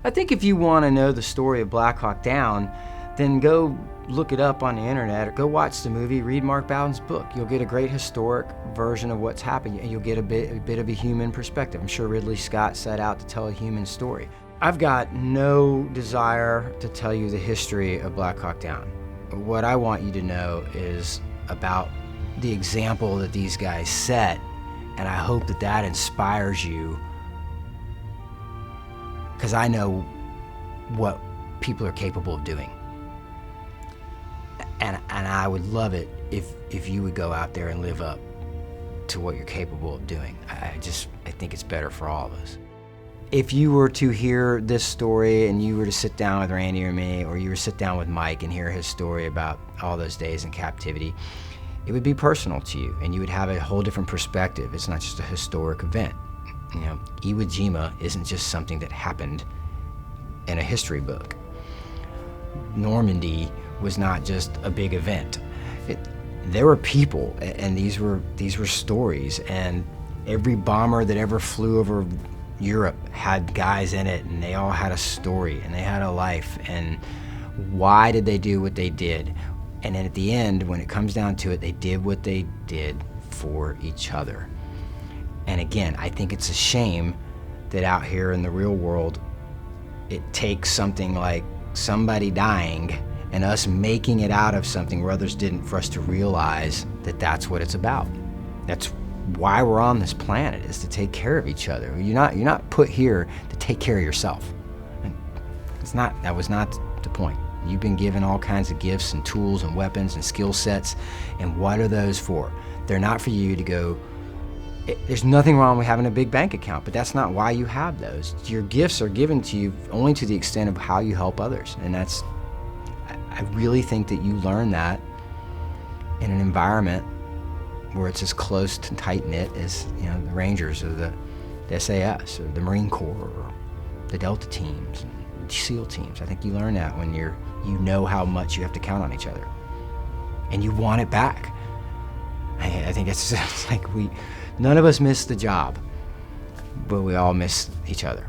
I think if you want to know the story of Black Hawk Down, then go look it up on the internet, or go watch the movie, read Mark Bowden's book. You'll get a great historic version of what's happened, and you'll get a bit of a human perspective. I'm sure Ridley Scott set out to tell a human story. I've got no desire to tell you the history of Black Hawk Down. What I want you to know is about the example that these guys set, and I hope that that inspires you, because I know what people are capable of doing. And I would love it if you would go out there and live up to what you're capable of doing. I think it's better for all of us. If you were to hear this story and you were to sit down with Randy or me, or you were to sit down with Mike and hear his story about all those days in captivity, it would be personal to you, and you would have a whole different perspective. It's not just a historic event. You know, Iwo Jima isn't just something that happened in a history book. Normandy was not just a big event. There were people, and these were stories, and every bomber that ever flew over Europe had guys in it, and they all had a story, and they had a life, and why did they do what they did? And then at the end, when it comes down to it, they did what they did for each other. And again, I think it's a shame that out here in the real world, it takes something like somebody dying and us making it out of something where others didn't, for us to realize that that's what it's about. That's why we're on this planet, is to take care of each other. You're not put here to take care of yourself. That was not the point. You've been given all kinds of gifts and tools and weapons and skill sets, and what are those for? They're not for you to go. There's nothing wrong with having a big bank account, but that's not why you have those. Your gifts are given to you only to the extent of how you help others, and I really think that you learn that in an environment where it's as close to tight-knit as, you know, the Rangers or the SAS or the Marine Corps or the Delta teams and SEAL teams. I think you learn that when you know how much you have to count on each other, and you want it back. I think it's like none of us miss the job, but we all miss each other.